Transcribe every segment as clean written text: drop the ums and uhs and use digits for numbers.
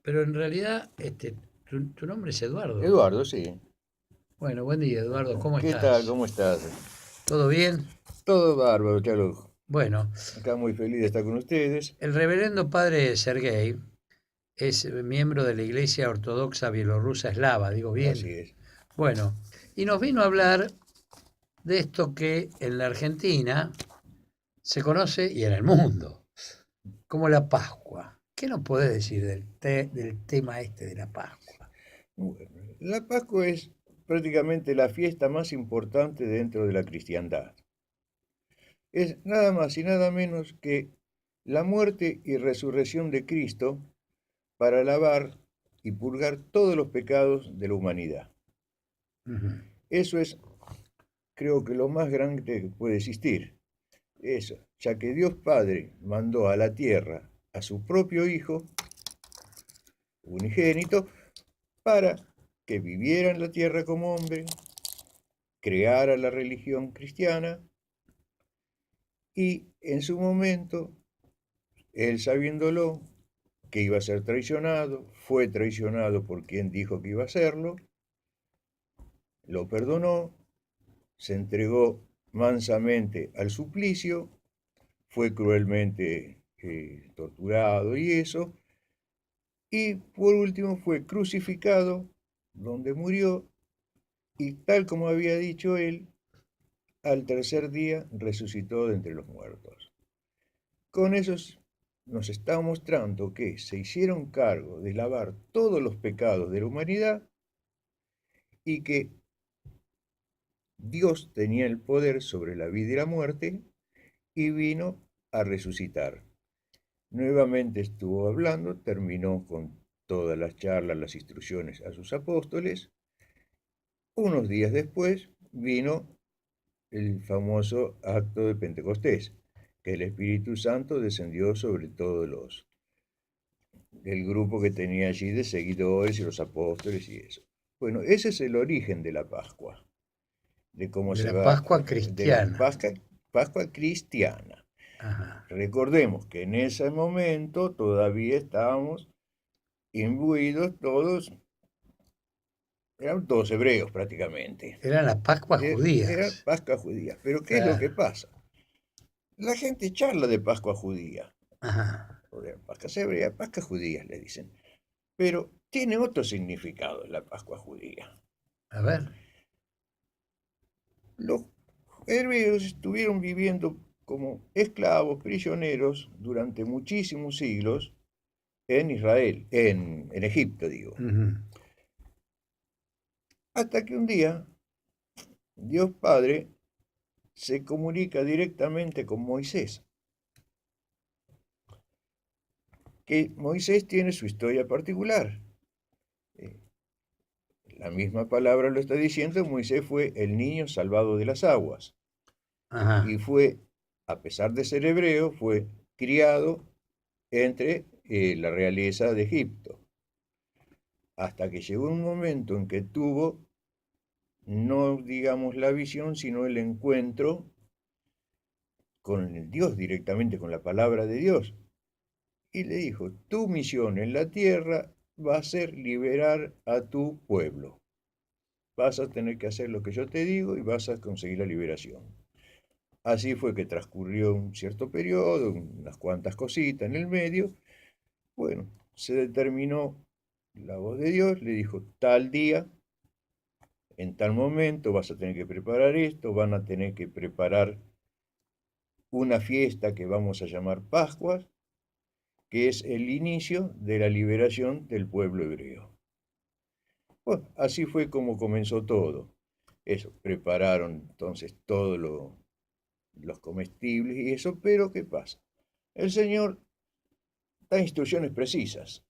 Pero en realidad, tu nombre es Eduardo. Eduardo, sí. Bueno, buen día, Eduardo. ¿Cómo ¿Qué tal? estás? ¿Cómo estás? ¿Todo bien? Todo bárbaro, claro. Bueno, Acá muy feliz de estar con ustedes. el reverendo padre Sergei es miembro de la Iglesia Ortodoxa Bielorrusa Eslava, digo Así bien. es. Bueno, y nos vino a hablar de esto que en la Argentina se conoce y en el mundo como la Pascua. ¿Qué nos podés decir del tema este de la Pascua? Bueno, la Pascua es prácticamente la fiesta más importante dentro de la cristiandad. Es nada más y nada menos que la muerte y resurrección de Cristo para lavar y purgar todos los pecados de la humanidad. Ujú. Eso es, creo que lo más grande que puede existir. Eso, ya que Dios Padre mandó a la tierra a su propio Hijo unigénito para que viviera en la tierra como hombre, creara la religión cristiana y en su momento, él sabiéndolo que iba a ser traicionado, fue traicionado por quien dijo que iba a serlo, lo perdonó, se entregó mansamente al suplicio, fue cruelmente torturado y eso, y por último fue crucificado, donde murió, y tal como había dicho él, al tercer día resucitó de entre los muertos. Con eso nos está mostrando que se hicieron cargo de lavar todos los pecados de la humanidad y que Dios tenía el poder sobre la vida y la muerte y vino a resucitar. Nuevamente estuvo hablando, terminó con todas las charlas, las instrucciones a sus apóstoles. Unos días después vino el famoso acto de Pentecostés, que el Espíritu Santo descendió sobre todos el grupo que tenía allí de seguidores y los apóstoles y eso. Bueno, ese es el origen de la Pascua, de cómo De se la va, Pascua de la cristiana. Pascua cristiana. Ajá. Recordemos que en ese momento todavía estábamos imbuidos todos, eran todos hebreos prácticamente. Eran las Pascuas Era judías. Pascua judía. Pero ¿qué es lo que Claro. pasa? La gente charla de Pascua judía, Ajá. o de Pascua hebrea, Pascua judía le dicen. Pero tiene otro significado la Pascua judía. A ver. Los hebreos estuvieron viviendo como esclavos, prisioneros, durante muchísimos siglos en Israel, en Egipto, digo. Ujú. Hasta que un día Dios Padre se comunica directamente con Moisés, que Moisés tiene su historia particular. Eh, la misma palabra lo está diciendo, Moisés fue el niño salvado de las aguas y Ajá. fue, a pesar de ser hebreo, fue criado entre la realeza de Egipto, hasta que llegó un momento en que tuvo, no digamos la visión, sino el encuentro con el Dios directamente, con la palabra de Dios, y le dijo, tu misión en la tierra va a ser liberar a tu pueblo. Vas a tener que hacer lo que yo te digo y vas a conseguir la liberación. Así fue que transcurrió un cierto periodo, unas cuantas cositas en el medio. Bueno, se determinó la voz de Dios, le dijo, tal día, en tal momento vas a tener que preparar esto, van a tener que preparar una fiesta que vamos a llamar Pascuas, que es el inicio de la liberación del pueblo hebreo. Bueno, así fue como comenzó todo. Eso, prepararon entonces todos los comestibles y eso, pero ¿qué pasa? El Señor da instrucciones precisas.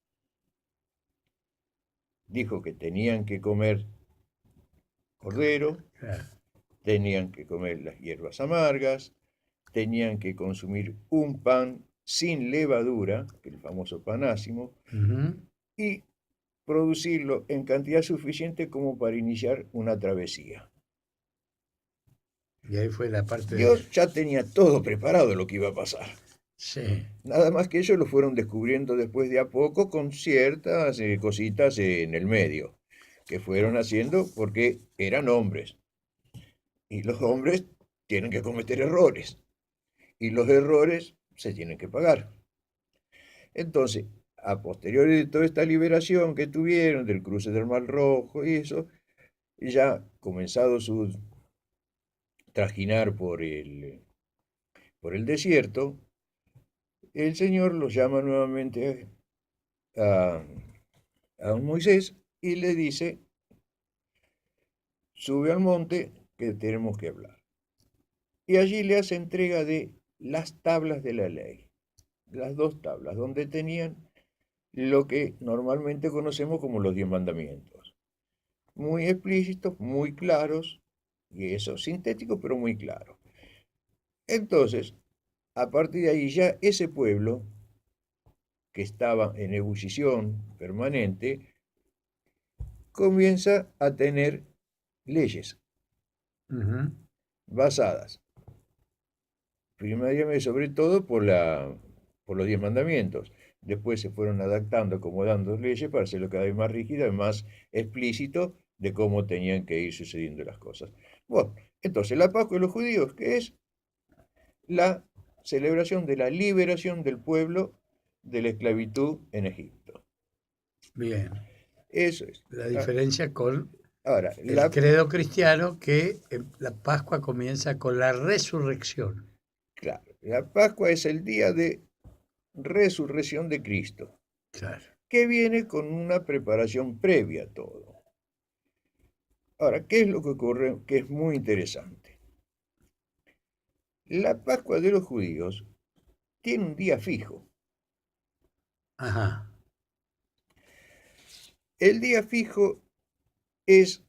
Dijo que tenían que comer cordero, Claro. tenían que comer las hierbas amargas, tenían que consumir un pan sin levadura, que es el famoso panásimo, Ujú. y producirlo en cantidad suficiente como para iniciar una travesía. Y ahí fue la parte de... Dios ya tenía todo preparado lo que iba a pasar. Sí. Nada más que ellos lo fueron descubriendo después de a poco con ciertas cositas en el medio, que fueron haciendo porque eran hombres. Y los hombres tienen que cometer errores. Y los errores se tienen que pagar. Entonces, a posteriori de toda esta liberación que tuvieron del cruce del Mar Rojo y eso, ya comenzado su trajinar por el desierto, el Señor los llama nuevamente a, a Moisés y le dice, sube al monte que tenemos que hablar. Y allí le hace entrega de las tablas de la ley, las dos tablas, donde tenían lo que normalmente conocemos como los 10 mandamientos. Muy explícitos, muy claros, y eso, sintético, pero muy claro. Entonces, a partir de ahí ya ese pueblo, que estaba en ebullición permanente, comienza a tener leyes Ujú. basadas, primariamente sobre todo por los 10 mandamientos. Después se fueron adaptando, acomodando leyes para hacerlo cada vez más rígido y más explícito de cómo tenían que ir sucediendo las cosas. Bueno, entonces la Pascua de los judíos, que es la celebración de la liberación del pueblo de la esclavitud en Egipto. Bien. Eso es. La diferencia con Ahora, el credo cristiano que la Pascua comienza con la resurrección. claro, la Pascua es el día de resurrección de Cristo, Claro. que viene con una preparación previa a todo. Ahora, ¿qué es lo que ocurre? Que es muy interesante. La Pascua de los judíos tiene un día fijo. Ajá. El día fijo es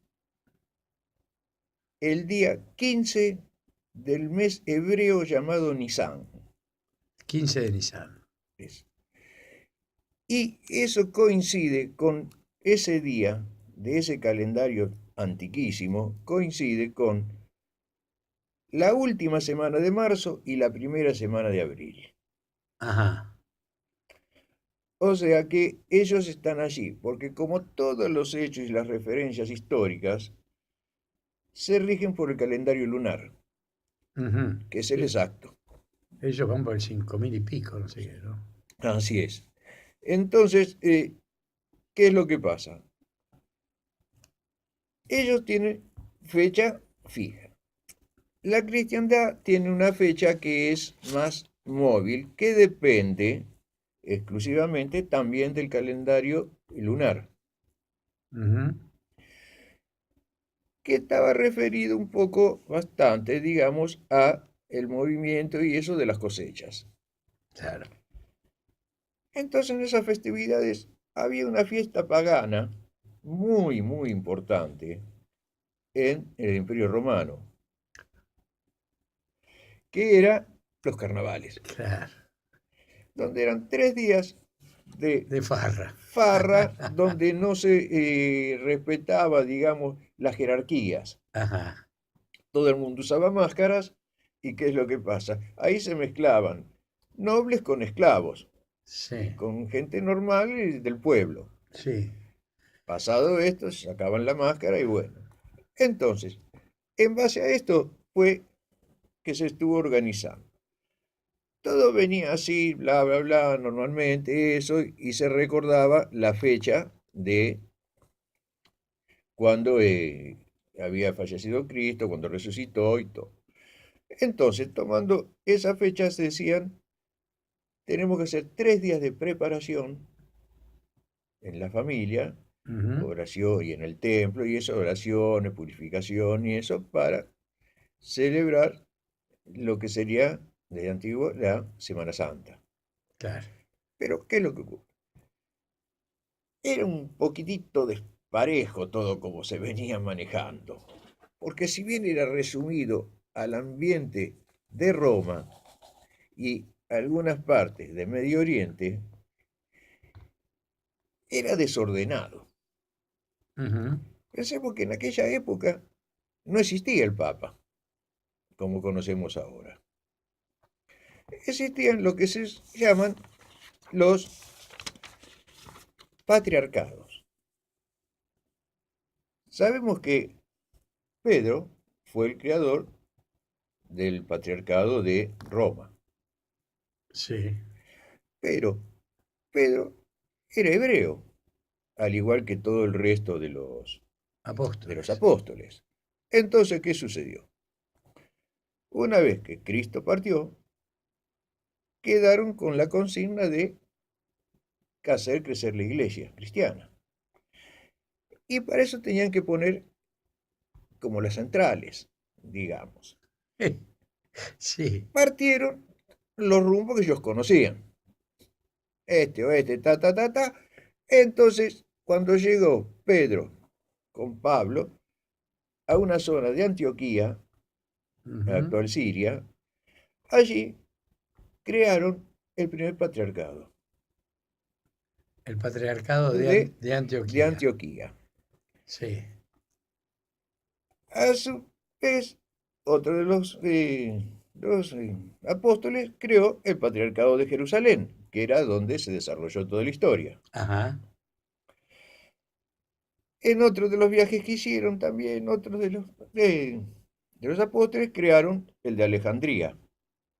el día 15 del mes hebreo llamado Nisan. 15 de Nisan. Y eso coincide con ese día de ese calendario antiquísimo, coincide con la última semana de marzo y la primera semana de abril. Ajá. O sea que ellos están allí, porque como todos los hechos y las referencias históricas se rigen por el calendario lunar, Ujú. que es el exacto. Ellos van por el 5000 y pico, no sé qué, ¿no? Así es. Entonces, ¿qué es lo que pasa? Ellos tienen fecha fija. La cristiandad tiene una fecha que es más móvil, que depende exclusivamente también del calendario lunar, Ujú. que estaba referido un poco, bastante, digamos, a el movimiento y eso de las cosechas. Claro. Entonces en esas festividades había una fiesta pagana muy, muy importante en el Imperio Romano, que era los carnavales, Claro. donde eran 3 días de De farra. farra, donde no se respetaba, digamos, las jerarquías. Ajá. Todo el mundo usaba máscaras y ¿qué es lo que pasa? Ahí se mezclaban nobles con esclavos, Sí. con gente normal y del pueblo. Sí. Pasado esto, se sacaban la máscara y bueno. Entonces, en base a esto fue que se estuvo organizando. Todo venía así, bla, bla, bla, normalmente eso, y se recordaba la fecha de cuando había fallecido Cristo, cuando resucitó y todo. Entonces, tomando esas fechas, decían, tenemos que hacer 3 días de preparación en la familia, Ujú. oración y en el templo, y eso, oraciones, purificación y eso, para celebrar lo que sería de antiguo la Semana Santa. Claro. Pero, ¿qué es lo que ocurre? Era un poquitito desparejo todo como se venía manejando, porque si bien era resumido al ambiente de Roma y algunas partes de Medio Oriente, era desordenado. Ujú. Pensemos que en aquella época no existía el Papa, como conocemos ahora. existían lo que se llaman los patriarcados. Sabemos que Pedro fue el creador del patriarcado de Roma, Sí, pero Pedro era hebreo, al igual que todo el resto de los apóstoles. apóstoles. Entonces, ¿qué sucedió? Una vez que Cristo partió, quedaron con la consigna de hacer crecer la iglesia cristiana. Y para eso tenían que poner como las centrales, digamos. Sí, Partieron los rumbos que ellos conocían. Este, oeste, ta, ta, ta, ta. Entonces, cuando llegó Pedro con Pablo a una zona de Antioquía, la ujú. actual Siria, allí crearon el primer patriarcado El patriarcado de, de de Antioquía. Antioquía. Sí, A su vez, otro de los apóstoles creó el patriarcado de Jerusalén, que era donde se desarrolló toda la historia. ajá. En otro de los viajes que hicieron también, otros de los apóstoles crearon el de Alejandría.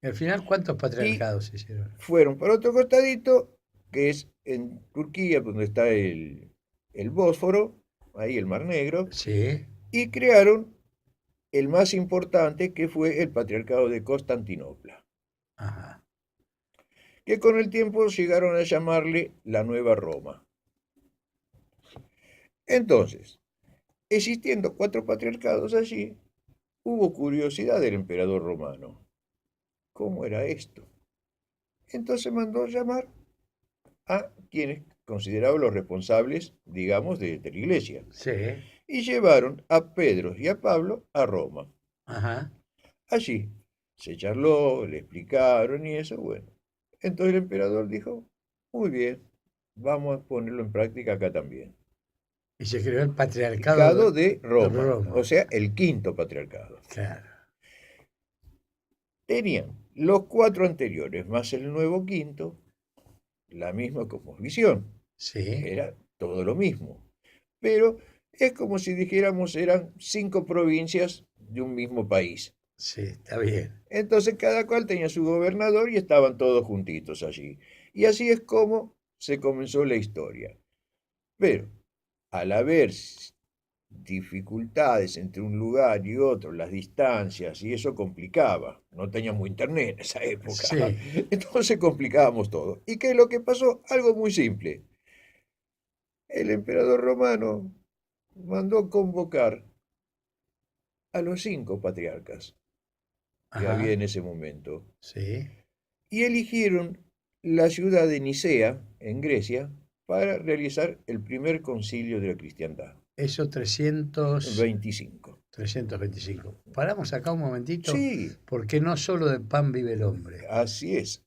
Al final, ¿cuántos Y patriarcados se hicieron? fueron para otro costadito, que es en Turquía, donde está el Bósforo, ahí el Mar Negro, Sí, y crearon el más importante, que fue el patriarcado de Constantinopla, ajá. que con el tiempo llegaron a llamarle la Nueva Roma. Entonces, existiendo 4 patriarcados allí, hubo curiosidad del emperador romano. ¿Cómo era esto? Entonces mandó llamar a quienes consideraba los responsables, digamos, de la iglesia. Sí, Y llevaron a Pedro y a Pablo a Roma. ajá. Allí se charló, le explicaron y eso, bueno. Entonces el emperador dijo, muy bien, vamos a ponerlo en práctica acá también. Y se creó el patriarcado Patriarcado de de Roma, o Roma. sea, el quinto patriarcado. Claro. Tenían los 4 anteriores más el nuevo quinto, la misma cosmovisión. Sí, Era todo lo mismo. Pero es como si dijéramos eran 5 provincias de un mismo país. sí, está bien. Entonces cada cual tenía su gobernador y estaban todos juntitos allí. Y así es como se comenzó la historia. Pero al haber dificultades entre un lugar y otro, las distancias, y eso complicaba. No teníamos internet en esa época. Sí, Entonces complicábamos todo. ¿Y qué es lo que pasó? Algo muy simple. El emperador romano mandó convocar a los 5 patriarcas que había ajá, en ese momento sí. y eligieron la ciudad de Nicea, en Grecia, para realizar el primer concilio de la cristiandad, Eso el 300, 25. 325. Paramos acá un momentito, Sí, porque no solo de pan vive el hombre. así es.